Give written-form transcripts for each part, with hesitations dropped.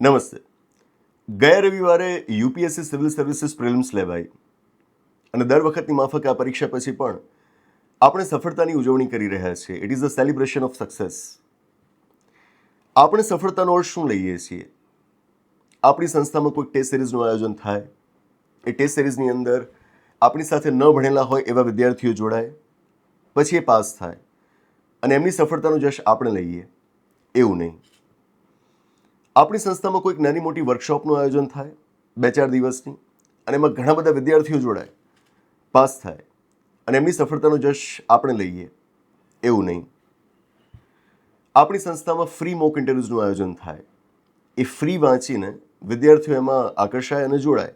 નમસ્તે. ગયા રવિવારે યુપીએસસી સિવિલ સર્વિસીસ પ્રિલિમ્સ લેવાઈ અને દર વખતની માફક આ પરીક્ષા પછી પણ આપણે સફળતાની ઉજવણી કરી રહ્યા છીએ. It is the celebration of success. આપણે સફળતાનો અર્થ શું લઈએ છીએ? આપણી સંસ્થામાં કોઈ ટેસ્ટ સિરીઝનું આયોજન થાય, એ ટેસ્ટ સિરીઝની અંદર આપણી સાથે ન ભણેલા હોય એવા વિદ્યાર્થીઓ જોડાય, પછી એ પાસ થાય અને એમની સફળતાનો જશ આપણે લઈએ, એવું નહીં. આપણી સંસ્થામાં કોઈક નાની મોટી વર્કશોપનું આયોજન થાય 2-4 દિવસની, અને એમાં ઘણા બધા વિદ્યાર્થીઓ જોડાય, પાસ થાય અને એમની સફળતાનો જશ આપણે લઈએ, એવું નહીં. આપણી સંસ્થામાં ફ્રી મોક ઇન્ટરવ્યૂઝનું આયોજન થાય, એ ફ્રી વાંચીને વિદ્યાર્થીઓ એમાં આકર્ષાય અને જોડાય,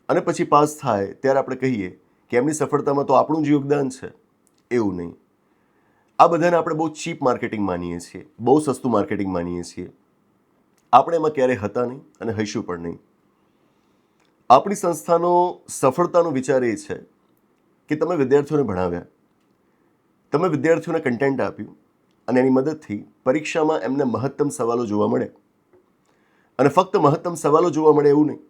અને પછી પાસ થાય ત્યારે આપણે કહીએ કે એમની સફળતામાં તો આપણું જ યોગદાન છે, એવું નહીં. આ બધાને આપણે બહુ ચીપ માર્કેટિંગ માનીએ છીએ, બહુ સસ્તું માર્કેટિંગ માનીએ છીએ. આપણે એમાં ક્યારેય હતા નહીં અને હઈશું પણ નહીં. આપણી સંસ્થાનો સફળતાનો વિચાર એ છે કે તમે વિદ્યાર્થીઓને ભણાવ્યા, તમે વિદ્યાર્થીઓને કન્ટેન્ટ આપ્યું અને એની મદદથી પરીક્ષામાં એમને મહત્તમ સવાલો જોવા મળે. અને ફક્ત મહત્તમ સવાલો જોવા મળે એવું નહીં,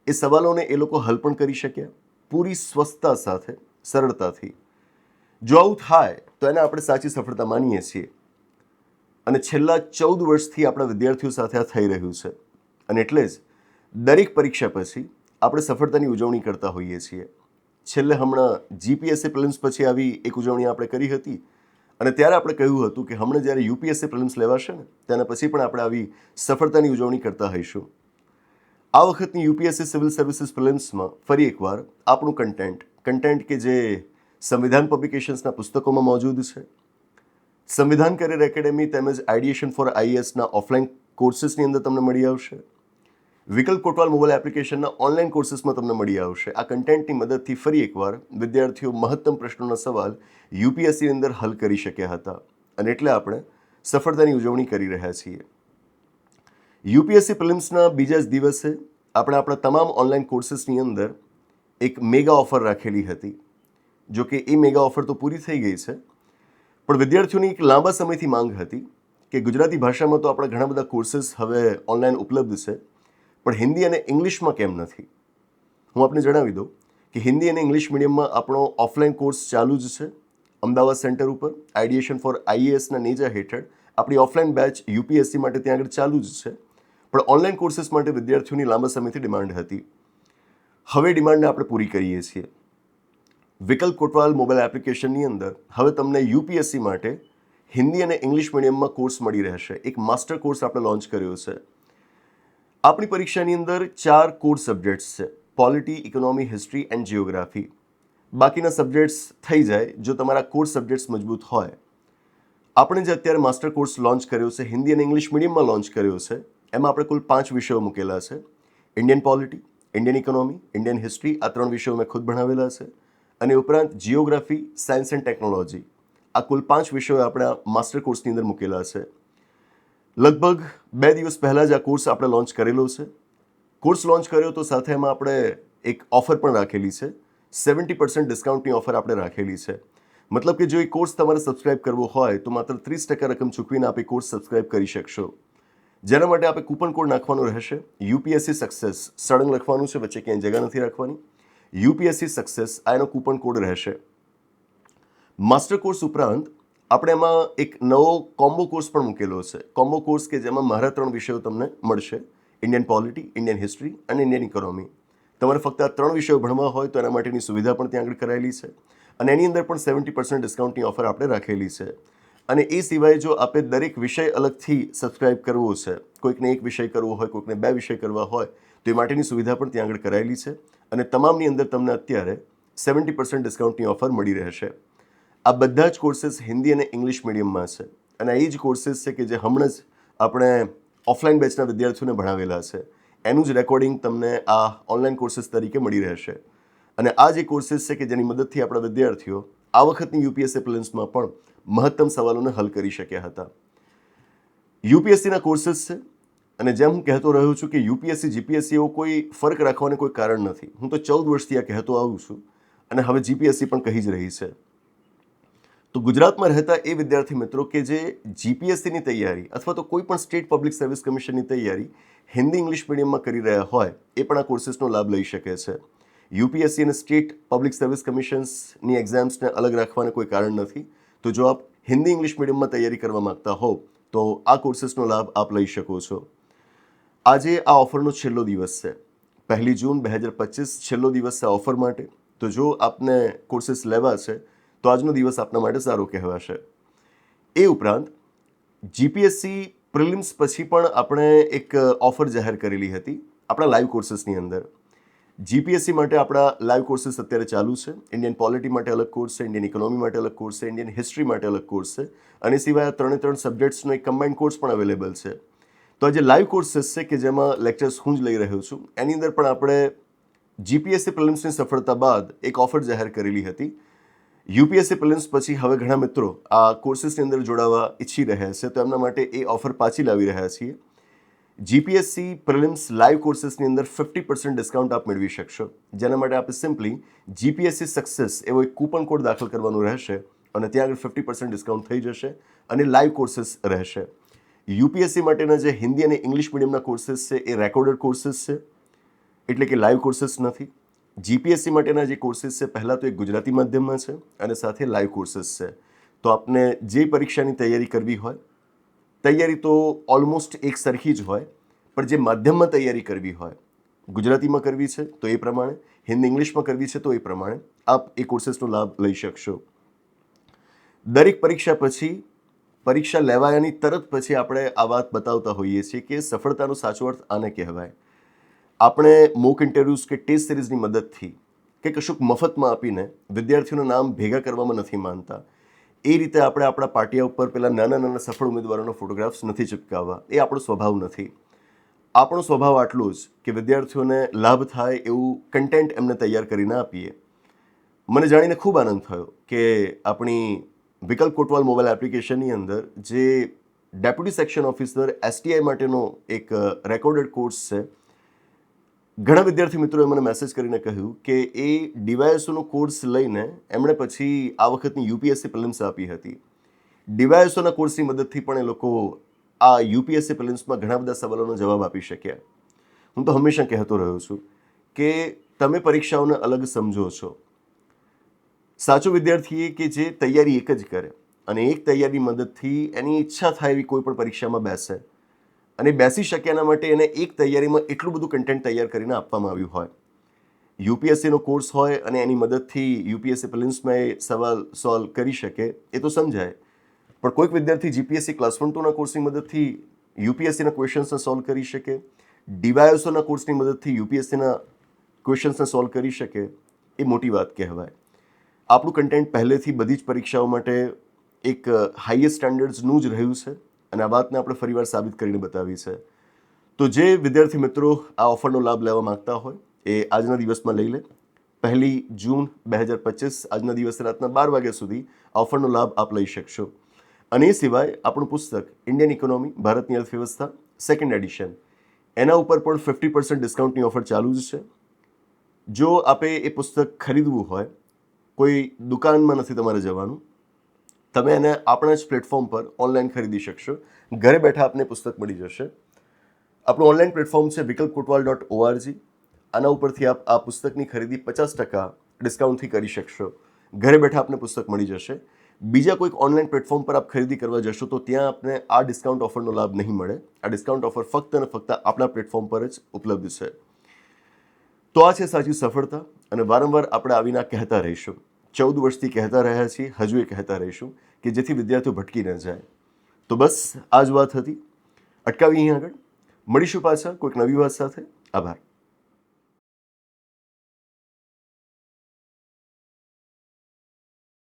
એ સવાલોને એ લોકો હલ પણ કરી શક્યા પૂરી સ્વસ્થતા સાથે, સરળતાથી. જો આવું થાય તો એને આપણે સાચી સફળતા માનીએ છીએ. અને છેલ્લા 14 વર્ષથી આપણા વિદ્યાર્થીઓ સાથે આ થઈ રહ્યું છે. અને એટલે જ દરેક પરીક્ષા પછી આપણે સફળતાની ઉજવણી કરતા હોઈએ છીએ. છેલ્લે હમણાં જીપીએસસી પ્રિલિમ્સ પછી આવી એક ઉજવણી આપણે કરી હતી, અને ત્યારે આપણે કહ્યું હતું કે હમણાં જ્યારે યુપીએસસી પ્રિલિમ્સ લેવાશે ને તેના પછી પણ આપણે આવી સફળતાની ઉજવણી કરતા હોઈશું. આ વખતની યુપીએસસી સિવિલ સર્વિસીસ પ્રિલિમ્સમાં ફરી એકવાર આપણું કન્ટેન્ટ કે જે સંવિધાન પબ્લિકેશન્સના પુસ્તકોમાં મોજૂદ છે, સંવિધાન કરિયર એકેડેમી તેમજ આઈડિએશન ફોર આઈએએસના ઓફલાઈન કોર્સીસની અંદર તમને મળી આવશે. વિકલ્પ કોટવાલ મોબાઈલ એપ્લિકેશનના ઓનલાઈન કોર્સીસમાં તમને મળી આવશે. આ કન્ટેન્ટની મદદથી ફરી એકવાર વિદ્યાર્થીઓ મહત્તમ પ્રશ્નોના સવાલ યુપીએસસીની અંદર હલ કરી શક્યા હતા, અને એટલે આપણે સફળતાની ઉજવણી કરી રહ્યા છીએ. યુપીએસસી પ્રિલિમ્સના બીજા જ દિવસે આપણે આપણા તમામ ઓનલાઈન કોર્સીસની અંદર એક મેગા ઓફર રાખેલી હતી. જો કે એ મેગા ઓફર તો પૂરી થઈ ગઈ છે, પણ વિદ્યાર્થીઓની એક લાંબા સમયથી માંગ હતી કે ગુજરાતી ભાષામાં તો આપણા ઘણા બધા કોર્સીસ હવે ઓનલાઈન ઉપલબ્ધ છે, પણ હિન્દી અને ઇંગ્લિશમાં કેમ નથી? હું આપને જણાવી દઉં કે હિન્દી અને ઇંગ્લિશ મીડિયમમાં આપણો ઓફલાઈન કોર્સ ચાલુ જ છે. અમદાવાદ સેન્ટર ઉપર આઈડિએશન ફોર આઈએએસના નેજા હેઠળ આપણી ઓફલાઈન બેચ યુપીએસસી માટે ત્યાં આગળ ચાલુ જ છે, પણ ઓનલાઈન કોર્સીસ માટે વિદ્યાર્થીઓની લાંબા સમયથી ડિમાન્ડ હતી. હવે ડિમાન્ડને આપણે પૂરી કરીએ છીએ. વિકલ્પ કોટવાલ મોબાઈલ એપ્લિકેશનની અંદર હવે તમને યુપીએસસી માટે હિન્દી અને ઇંગ્લિશ મીડિયમમાં કોર્સ મળી રહેશે. એક માસ્ટર કોર્સ આપણે લોન્ચ કર્યો છે. આપણી પરીક્ષાની અંદર 4 કોર સબ્જેક્ટ્સ છે: polity, economy, history and geography. બાકીના સબ્જેક્ટ્સ થઈ જાય જો તમારા કોર સબ્જેક્ટ્સ મજબૂત હોય. આપણે જે અત્યારે માસ્ટર કોર્સ લોન્ચ કર્યો છે, હિન્દી અને ઇંગ્લિશ મીડિયમમાં લોન્ચ કર્યો છે, એમાં આપણે કુલ 5 વિષયો મૂકેલા છે. Indian polity, Indian economy, Indian history, આ 3 વિષયો મેં ખુદ ભણાવેલા છે. અને ઉપરાંત જિયોગ્રાફી, સાયન્સ એન્ડ ટેકનોલોજી, આ કુલ 5 વિષયો આપણે માસ્ટર કોર્સની અંદર મૂકેલા છે. લગભગ 2 દિવસ પહેલાં જ આ કોર્સ આપણે લોન્ચ કરેલો છે. કોર્સ લોન્ચ કર્યો તો સાથે એમાં આપણે એક ઓફર પણ રાખેલી છે. 70% ડિસ્કાઉન્ટની ઓફર આપણે રાખેલી છે. મતલબ કે જો એ કોર્સ તમારે સબસ્ક્રાઇબ કરવો હોય તો માત્ર 30% રકમ ચૂકવીને આપે કોર્સ સબસ્ક્રાઇબ કરી શકશો. જેના માટે આપણે કૂપન કોડ નાખવાનો રહેશે, યુપીએસસી સક્સેસ. સળંગ લખવાનું છે, વચ્ચે ક્યાંય જગ્યા નથી રાખવાની. યુપીએસસી સક્સેસ આ એનો કૂપન કોડ રહેશે. માસ્ટર કોર્સ ઉપરાંત આપણે એમાં એક નવો કોમ્બો કોર્સ પણ મૂકેલો છે. કોમ્બો કોર્સ કે જેમાં મારા 3 વિષયો તમને મળશે: ઇન્ડિયન પોલિટી, ઇન્ડિયન હિસ્ટ્રી અને ઇન્ડિયન ઇકોનોમી. તમારે ફક્ત આ 3 વિષયો ભણવા હોય તો એના માટેની સુવિધા પણ ત્યાં આગળ કરાયેલી છે, અને એની અંદર પણ 70% ડિસ્કાઉન્ટની ઓફર આપણે રાખેલી છે. અને એ સિવાય જો આપણે દરેક વિષય અલગથી સબસ્ક્રાઇબ કરવો છે, કોઈકને એક વિષય કરવો હોય, કોઈકને 2 વિષય કરવા હોય, તો એ માટેની સુવિધા પણ ત્યાં આગળ કરાયેલી છે. અને તમામની અંદર તમને અત્યારે 70% ડિસ્કાઉન્ટની ઓફર મળી રહેશે. આ બધા જ કોર્सेस હિન્દી અને ઇંગ્લિશ મીડિયમમાં છે, અને એ જ કોર્सेस છે કે જે હમણાં જ આપણે ઓફલાઈન બેચના વિદ્યાર્થીઓને ભણાવેલા છે. એનું જ રેકોર્ડિંગ તમને આ ઓનલાઈન કોર્सेस તરીકે મળી રહેશે. અને આ જે કોર્सेस છે કે જેની મદદથી આપણા વિદ્યાર્થીઓ આ વખતની યુપીએસસી પ્રિલિમ્સમાં પણ મહત્તમ સવાલોને હલ કરી શક્યા હતા. યુપીએસસીના કોર્सेस છે, અને જેમ હું કહેતો રહ્યો છું કે યુપીએસસી જીપીએસસી એવો કોઈ ફરક રાખવાને કોઈ કારણ નથી. હું તો 14 વર્ષથી આ કહેતો આવું છું, અને હવે જીપીએસસી પણ કહી જ રહી છે. તો ગુજરાતમાં રહેતા એ વિદ્યાર્થી મિત્રો કે જે જીપીએસસીની તૈયારી અથવા તો કોઈ પણ સ્ટેટ પબ્લિક સર્વિસ કમિશનની તૈયારી હિન્દી ઇંગ્લિશ મીડિયમમાં કરી રહ્યા હોય એ પણ આ કોર્સીસનો લાભ લઈ શકે છે. યુપીએસસી અને સ્ટેટ પબ્લિક સર્વિસ કમિશન્સની એક્ઝામ્સને અલગ રાખવાને કોઈ કારણ નથી. તો જો આપ હિન્દી ઇંગ્લિશ મીડિયમમાં તૈયારી કરવા માગતા હોવ તો આ કોર્સીસનો લાભ આપ લઈ શકો છો. આજે આ ઓફરનો છેલ્લો દિવસ છે. 1 જૂન 2025 છેલ્લો દિવસ છે ઓફર માટે. તો જો આપને કોર્સીસ લેવા છે તો આજનો દિવસ આપના માટે સારો કહેવાશે. એ ઉપરાંત જીપીએસસી પ્રિલિમ્સ પછી પણ આપણે એક ઓફર જાહેર કરેલી હતી આપણા લાઈવ કોર્સીસની અંદર. જીપીએસસી માટે આપણા લાઈવ કોર્સીસ અત્યારે ચાલુ છે. ઇન્ડિયન પોલિટી માટે અલગ કોર્સ છે, ઇન્ડિયન ઇકોનોમી માટે અલગ કોર્સ છે, ઇન્ડિયન હિસ્ટ્રી માટે અલગ કોર્સ છે અને સિવાય 3 સબ્જેક્ટ્સનો એક કમ્બાઇન્ડ કોર્સ પણ અવેલેબલ છે. તો આ જે લાઈવ કોર્સીસ છે કે જેમાં લેક્ચર્સ હું જ લઈ રહ્યો છું એની અંદર પણ આપણે જીપીએસસી પ્રિલિમ્સની સફળતા બાદ એક ઓફર જાહેર કરેલી હતી. યુપીએસસી પ્રિલિમ્સ પછી હવે ઘણા મિત્રો આ કોર્સીસની અંદર જોડાવા ઈચ્છી રહ્યા છે તો એમના માટે એ ઓફર પાછી લાવી રહ્યા છીએ. જીપીએસસી પ્રિલિમ્સ લાઈવ કોર્સીસની અંદર 50% ડિસ્કાઉન્ટ આપ મેળવી શકશો. જેના માટે આપણે સિમ્પલી જીપીએસસી સક્સેસ એવો એક કૂપન કોડ દાખલ કરવાનું રહેશે અને ત્યાં આગળ 50% ડિસ્કાઉન્ટ થઈ જશે અને લાઈવ કોર્સીસ રહેશે. યુપીએસસી માટેના જે હિન્દી અને ઇંગ્લિશ મીડિયમના કોર્સીસ છે એ રેકોર્ડેડ કોર્સીસ છે એટલે કે લાઈવ કોર્સીસ નથી. જીપીએસસી માટેના જે કોર્સીસ છે પહેલાં તો એક ગુજરાતી માધ્યમમાં છે અને સાથે લાઈવ કોર્સીસ છે. તો આપને જે પરીક્ષાની તૈયારી કરવી હોય તૈયારી તો ઓલમોસ્ટ એક સરખી જ હોય પણ જે માધ્યમમાં તૈયારી કરવી હોય ગુજરાતીમાં કરવી છે તો એ પ્રમાણે, હિન્દી ઇંગ્લિશમાં કરવી છે તો એ પ્રમાણે આપ એ કોર્સીસનો લાભ લઈ શકશો. દરેક પરીક્ષા પછી પરીક્ષા લેવાયાની તરત પછી આપણે આ વાત બતાવતા હોઈએ છીએ કે સફળતાનો સાચો અર્થ આને કહેવાય. આપણે મોક ઇન્ટરવ્યૂઝ કે ટેસ્ટ સિરીઝની મદદથી કે કશુંક મફતમાં આપીને વિદ્યાર્થીઓના નામ ભેગા કરવામાં નથી માનતા. એ રીતે આપણે આપણા પાટિયા ઉપર પેલા નાના સફળ ઉમેદવારોના ફોટોગ્રાફ્સ નથી ચિપકાવવા. એ આપણો સ્વભાવ નથી. આપણો સ્વભાવ આટલો જ કે વિદ્યાર્થીઓને લાભ થાય એવું કન્ટેન્ટ એમને તૈયાર કરીને આપીએ. મને જાણીને ખૂબ આનંદ થયો કે આપણી વિકલ્પ કોટવાલ મોબાઈલ એપ્લિકેશનની અંદર જે ડેપ્યુટી સેક્શન ઓફિસર એસટીઆઈ માટેનો એક રેકોર્ડેડ કોર્સ છે. ઘણા વિદ્યાર્થી મિત્રોએ મને મેસેજ કરીને કહ્યું કે એ ડીવાયએસઓનો કોર્સ લઈને એમણે પછી આ વખતની યુપીએસસી પ્રિલિમ્સ આપી હતી. ડીવાયએસઓના કોર્સની મદદથી પણ એ લોકો આ યુપીએસસી પ્રિલિમ્સમાં ઘણા બધા સવાલોનો જવાબ આપી શક્યા. હું તો હંમેશા કહેતો રહ્યો છું કે તમે પરીક્ષાઓને અલગ સમજો છો. સાચો વિદ્યાર્થી એ કે જે તૈયારી એક જ કરે અને એક તૈયારીની મદદથી એની ઈચ્છા થાય એવી કોઈ પણ પરીક્ષામાં બેસે અને બેસી શકે એના માટે એને એક તૈયારીમાં એટલું બધું કન્ટેન્ટ તૈયાર કરીને આપવામાં આવ્યું હોય. યુપીએસસીનો કોર્સ હોય અને એની મદદથી યુપીએસસી પ્રિલિમ્સમાં એ સવાલ સોલ્વ કરી શકે એ તો સમજાય પણ કોઈક વિદ્યાર્થી જીપીએસસી ક્લાસ 1-2ના કોર્સની મદદથી યુપીએસસીના ક્વેશ્ચન્સને સોલ્વ કરી શકે, ડીવાયએસઓના કોર્સની મદદથી યુપીએસસીના ક્વેશ્ચન્સને સોલ્વ કરી શકે એ મોટી વાત કહેવાય. આપણું કન્ટેન્ટ પહેલેથી બધી જ પરીક્ષાઓ માટે એક હાઈએસ્ટ સ્ટાન્ડર્ડ્સનું જ રહ્યું છે અને આ વાતને આપણે ફરીવાર સાબિત કરીને બતાવી છે. તો જે વિદ્યાર્થી મિત્રો આ ઓફરનો લાભ લેવા માંગતા હોય એ આજના દિવસમાં લઈ લે. 1 જૂન 2025 આજના દિવસે રાતના 12 વાગ્યા સુધી આ ઓફરનો લાભ આપ લઈ શકશો. અને એ સિવાય આપણું પુસ્તક ઇન્ડિયન ઇકોનોમી ભારતની અર્થવ્યવસ્થા સેકન્ડ એડિશન એના ઉપર પણ 50% ડિસ્કાઉન્ટની ઓફર ચાલુ જ છે. જો આપે એ પુસ્તક ખરીદવું હોય કોઈ દુકાનમાં નથી તમારે જવાનું, તમે એને આપણા જ પ્લેટફોર્મ પર ઓનલાઈન ખરીદી શકશો. ઘરે બેઠા આપને પુસ્તક મળી જશે. આપણું ઓનલાઈન પ્લેટફોર્મ છે vikalpkotwal.org. આના ઉપરથી આપ આ પુસ્તકની ખરીદી 50% ડિસ્કાઉન્ટથી કરી શકશો. ઘરે બેઠા આપને પુસ્તક મળી જશે. બીજા કોઈક ઓનલાઈન પ્લેટફોર્મ પર આપ ખરીદી કરવા જશો તો ત્યાં આપને આ ડિસ્કાઉન્ટ ઓફરનો લાભ નહીં મળે. આ ડિસ્કાઉન્ટ ઓફર ફક્ત અને ફક્ત આપણા પ્લેટફોર્મ પર જ ઉપલબ્ધ છે. તો આ છે સાચી સફળતા અને વારંવાર આપણે આવીને કહેતા રહીશું. 14 વર્ષથી કહેતા રહ્યા છીએ, હજુ એ કહેતા રહીશું કે જેથી વિદ્યાર્થીઓ ભટકી ન જાય. તો બસ આ જ વાત હતી. અટકાવી અહીં આગળ મળીશું પાછા કોઈક નવી વાત સાથે. આભાર.